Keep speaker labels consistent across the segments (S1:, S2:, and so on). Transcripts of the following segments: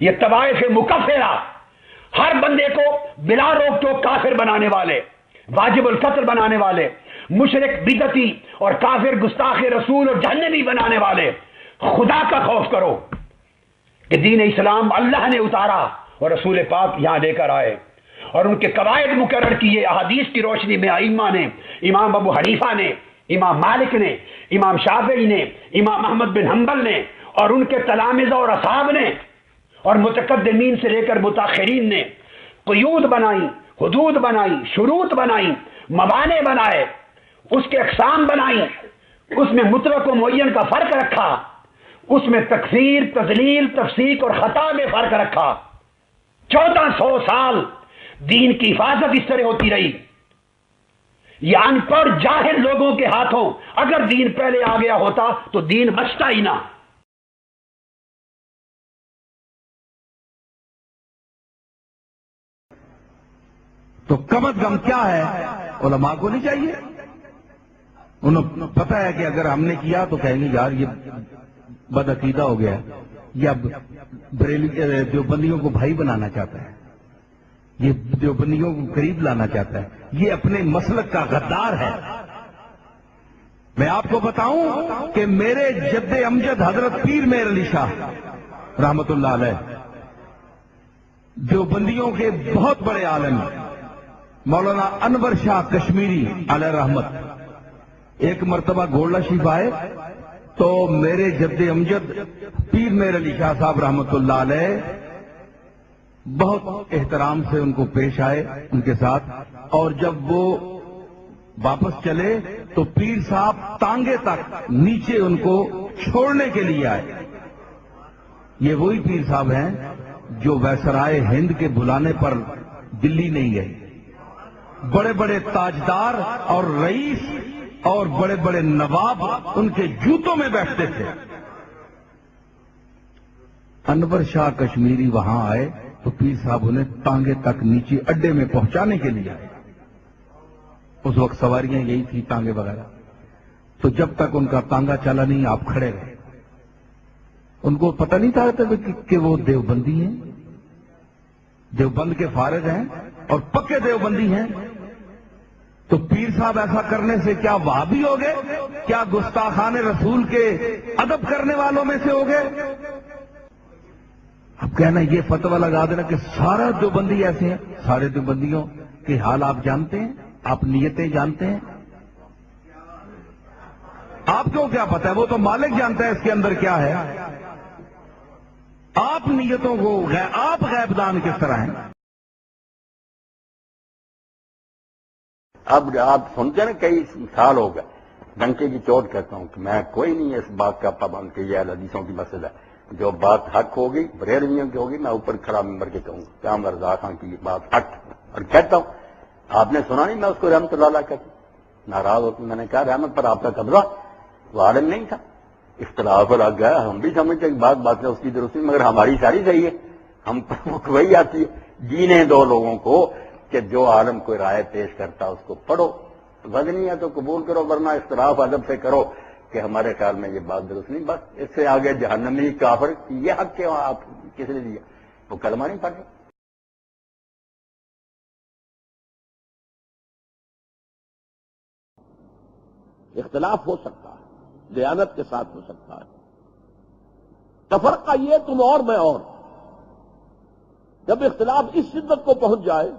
S1: یہ طوائف مکفرہ ہر بندے کو بلا روک ٹوک کافر بنانے والے، واجب القتل بنانے والے، مشرک بدعتی اور کافر گستاخ رسول اور جہنمی بنانے والے، خدا کا خوف کرو کہ دین اسلام اللہ نے اتارا اور رسول پاک یہاں لے کر آئے، اور ان کے قواعد مقرر کیے احادیث کی روشنی میں ائمہ نے، امام ابو حنیفہ نے، امام مالک نے، امام شافعی نے، امام احمد بن حنبل نے، اور ان کے تلامذہ اور اصحاب نے، اور متقدمین سے لے کر متاخرین نے قیود بنائی، حدود بنائی، شروط بنائی، موانع بنائے، اس کے اقسام بنائی، اس میں مطلق و معین کا فرق رکھا، اس میں تکفیر، تضلیل، تفسیق اور خطا میں فرق رکھا۔ 1400 سال دین کی حفاظت اس طرح ہوتی رہی۔ یہ ان پڑھ جاہل لوگوں کے ہاتھوں اگر دین پہلے آ گیا ہوتا تو دین بچتا ہی نہ۔
S2: تو کم از کم کیا ہے، علماء کو نہیں چاہیے؟ انہیں پتا ہے کہ اگر ہم نے کیا تو کہیں گے یار یہ بدعقیدہ ہو گیا ہے، یا بریلی دیوبندیوں کو بھائی بنانا چاہتا ہے، یہ دیوبندیوں کو قریب لانا چاہتا ہے، یہ اپنے مسلک کا غدار ہے۔ میں آپ کو بتاؤں کہ میرے جد امجد حضرت پیر مہر علی شاہ رحمت اللہ علیہ دیوبندیوں کے بہت بڑے عالم مولانا انور شاہ کشمیری علیہ رحمت ایک مرتبہ گولڈا شریف آئے تو میرے جد امجد پیر مہر علی شاہ صاحب رحمت اللہ علیہ بہت احترام سے ان کو پیش آئے ان کے ساتھ، اور جب وہ واپس چلے تو پیر صاحب تانگے تک نیچے ان کو چھوڑنے کے لیے آئے۔ یہ وہی پیر صاحب ہیں جو ویسرائے ہند کے بلانے پر دلی نہیں گئے۔ بڑے بڑے تاجدار اور رئیس اور بڑے بڑے نواب ان کے جوتوں میں بیٹھتے تھے۔ انور شاہ کشمیری وہاں آئے تو پیر صاحب انہیں تانگے تک نیچے اڈے میں پہنچانے کے لیے آئے۔ اس وقت سواریاں یہی تھی، تانگے وغیرہ، تو جب تک ان کا تانگا چلا نہیں آپ کھڑے رہے۔ ان کو پتہ نہیں تھا کہ وہ دیوبندی ہیں، دیوبند کے فارغ ہیں اور پکے دیوبندی ہیں۔ تو پیر صاحب ایسا کرنے سے کیا وہابی ہو گئے؟ کیا گستاخان رسول کے ادب کرنے والوں میں سے ہو گئے؟ اب کہنا یہ فتویٰ لگا دینا کہ سارا دیوبندی ایسے ہیں۔ سارے دیوبندیوں کے حال آپ جانتے ہیں، آپ نیتیں جانتے ہیں؟ آپ کو کیا پتا ہے؟ وہ تو مالک جانتا ہے اس کے اندر کیا ہے۔ آپ نیتوں کو آپ غیب دان کس طرح ہیں؟
S3: اب آپ سنتے نا کئی سال ہو گئے، ڈنکے کی چوٹ کہتا ہوں کہ میں کوئی نہیں اس بات کا پابند کہ یہ حدیثوں کی مسئلہ ہے، جو بات حق ہوگی بریلویوں کی ہوگی میں اوپر کھڑا ممبر کے کہوں گا قیام رضا خان کی بات حق، اور کہتا ہوں آپ نے سنا نہیں میں اس کو رحمت اللہ علیہ کہتا ہوں، ناراض ہوتا میں نے کہا رحمت پر آپ کا قبضہ، وہ عالم نہیں تھا، اختلاف لگ گیا، ہم بھی سمجھتے ہیں بات ہے اس کی درستی، مگر ہماری ساری صحیح ہے، ہم پر وہی آتی ہے جینے دو لوگوں کو کہ جو عالم کوئی رائے پیش کرتا اس کو پڑھو، وزنی ہے تو قبول کرو، ورنہ اختلاف ادب سے کرو کہ ہمارے خیال میں یہ بات درست نہیں، بس اس سے آگے جہنمی کافر یہ حق کہ آپ کس نے دیا، وہ کلمہ نہیں پڑھ رہے۔
S4: اختلاف ہو سکتا ہے، دیانت کے ساتھ ہو سکتا ہے، تفرقہ یہ تم اور میں اور، جب اختلاف اس شدت کو پہنچ جائے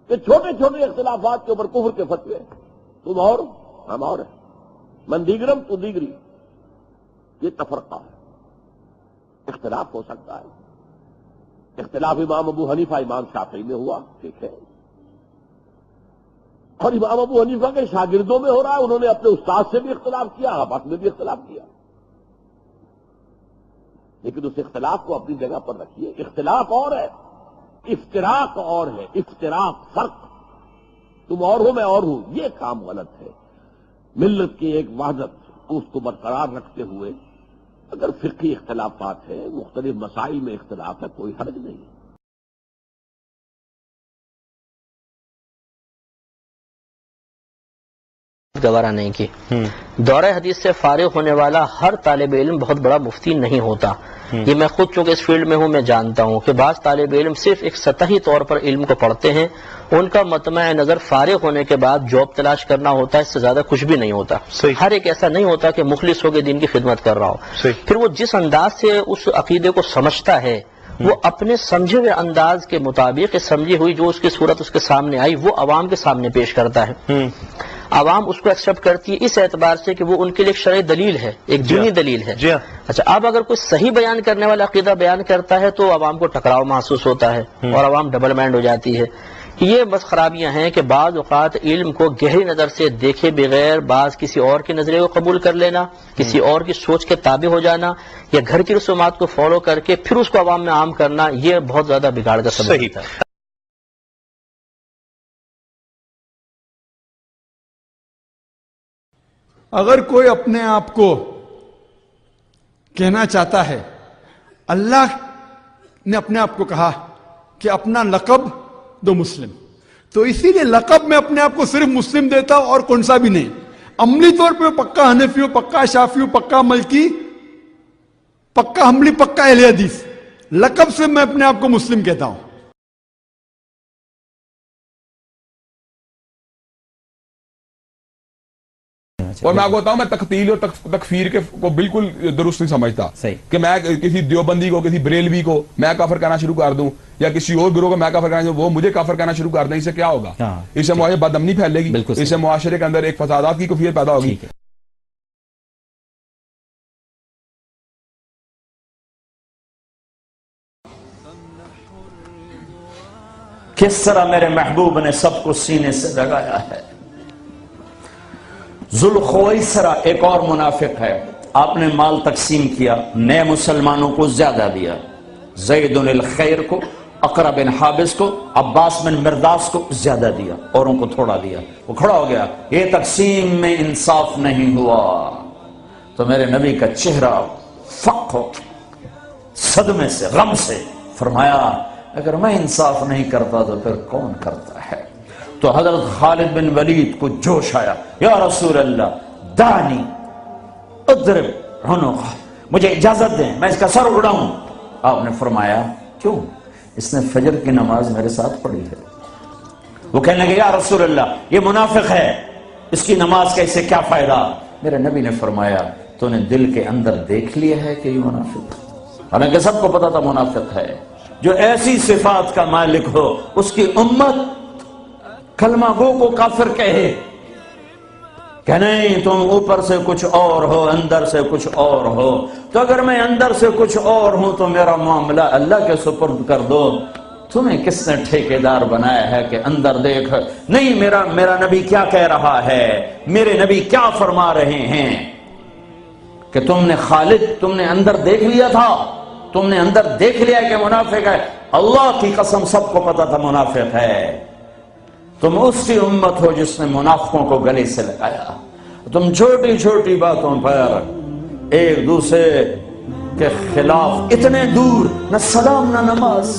S4: کہ چھوٹے چھوٹے اختلافات کے اوپر کفر کے فتوے، تم اور ہم اور ہیں، من دیگرم تو دیگری، یہ تفرقہ ہے۔ اختلاف ہو سکتا ہے، اختلاف امام ابو حنیفہ امام شافعی میں ہوا، ٹھیک ہے، اور امام ابو حنیفہ کے شاگردوں میں ہو رہا ہے، انہوں نے اپنے استاد سے بھی اختلاف کیا، آپس میں بھی اختلاف کیا، لیکن اس اختلاف کو اپنی جگہ پر رکھیے۔ اختلاف اور ہے، افتراق اور ہے، افتراق فرق، تم اور ہو میں اور ہوں، یہ کام غلط ہے۔ ملت کی ایک وحدت اس کو برقرار رکھتے ہوئے اگر فقہی اختلافات ہیں، مختلف مسائل میں اختلاف ہے، کوئی حرج نہیں ہے۔
S5: گوارا نہیں کی. دورہ حدیث سے فارغ ہونے والا ہر طالب علم بہت بڑا مفتی نہیں ہوتا. یہ میں خود چونکہ اس فیلڈ میں ہوں میں جانتا ہوں کہ بعض طالب علم صرف ایک سطحی طور پر علم کو پڑھتے ہیں، ان کا مطمع نظر فارغ ہونے کے بعد جاب تلاش کرنا ہوتا ہے، اس سے زیادہ کچھ بھی نہیں ہوتا. ہر ایک ایسا نہیں ہوتا کہ مخلص ہو کے دین کی خدمت کر رہا ہو. پھر وہ جس انداز سے اس عقیدے کو سمجھتا ہے وہ اپنے سمجھے ہوئے انداز کے مطابق سمجھی ہوئی جو اس کی صورت اس کے سامنے آئی وہ عوام کے سامنے پیش کرتا ہے. عوام اس کو ایکسپٹ کرتی ہے اس اعتبار سے کہ وہ ان کے لیے ایک شرعی دلیل ہے، ایک دینی دلیل ہے. اچھا، اب اگر کوئی صحیح بیان کرنے والا عقیدہ بیان کرتا ہے تو عوام کو ٹکراؤ محسوس ہوتا ہے اور عوام ڈبل مائنڈ ہو جاتی ہے. یہ بس خرابیاں ہیں کہ بعض اوقات علم کو گہری نظر سے دیکھے بغیر بعض کسی اور کے نظریے کو قبول کر لینا، کسی اور کی سوچ کے تابع ہو جانا یا گھر کی رسومات کو فالو کر کے پھر اس کو عوام میں عام کرنا، یہ بہت زیادہ بگاڑ کا سبب ہوتا ہے.
S6: اگر کوئی اپنے آپ کو کہنا چاہتا ہے، اللہ نے اپنے آپ کو کہا کہ اپنا لقب دو مسلم، تو اسی لیے لقب میں اپنے آپ کو صرف مسلم دیتا ہوں اور کون سا بھی نہیں. عملی طور پہ پکا حنفی ہوں، پکا شافی ہوں، پکا ملکی، پکا حنبلی، پکا اہل حدیث. لقب سے میں اپنے آپ کو مسلم کہتا ہوں.
S7: اور میں آپ کو بتاؤں، میں تقتیل اور تکفیر کو بالکل درست نہیں سمجھتا کہ میں کسی دیوبندی کو، کسی بریلوی کو میں کافر کہنا شروع کر دوں یا کسی اور گروہ کو میں کافر کہنا وہ مجھے کافر کہنا شروع کر دیں. اس سے کیا ہوگا؟ اس سے معاشرے بد امنی پھیلے گی، اس سے معاشرے کے اندر ایک فسادات کی کیفیت پیدا ہوگی.
S8: کس طرح میرے محبوب نے سب کو سینے سے لگایا ہے. ذوالخویسرہ ایک اور منافق ہے، آپ نے مال تقسیم کیا، نئے مسلمانوں کو زیادہ دیا، زید الخیر کو، اقرا بن حابس کو، عباس بن مرداس کو زیادہ دیا، اوروں کو تھوڑا دیا. وہ کھڑا ہو گیا، یہ تقسیم میں انصاف نہیں ہوا. تو میرے نبی کا چہرہ فق ہو صدمے سے، غم سے، فرمایا اگر میں انصاف نہیں کرتا تو پھر کون کرتا ہے؟ تو حضرت خالد بن ولید کو جوش آیا، یا رسول اللہ دانی اضرب عنقہ، مجھے اجازت دیں میں اس کا سر اڑاؤں. آپ نے فرمایا کیوں؟ اس نے فجر کی نماز میرے ساتھ پڑھی ہے. وہ کہنے لگے یا رسول اللہ یہ منافق ہے، اس کی نماز کا اس سے کیا فائدہ؟ میرے نبی نے فرمایا تو نے دل کے اندر دیکھ لیا ہے کہ یہ منافق ہے. حالانکہ سب کو پتا تھا منافق ہے. جو ایسی صفات کا مالک ہو اس کی امت کلمہ گو کو کافر کہے کہ نہیں تم اوپر سے کچھ اور ہو اندر سے کچھ اور ہو. تو اگر میں اندر سے کچھ اور ہوں تو میرا معاملہ اللہ کے سپرد کر دو. تمہیں کس نے ٹھیکیدار بنایا ہے کہ اندر دیکھ؟ نہیں، میرا نبی کیا کہہ رہا ہے، میرے نبی کیا فرما رہے ہیں کہ تم نے خالد تم نے اندر دیکھ لیا تھا، تم نے اندر دیکھ لیا کہ منافق ہے. اللہ کی قسم سب کو پتا تھا منافق ہے. تم اس کی امت ہو جس نے منافقوں کو گلے سے لگایا. تم چھوٹی چھوٹی باتوں پر ایک دوسرے کے خلاف اتنے دور، نہ سلام نہ نماز.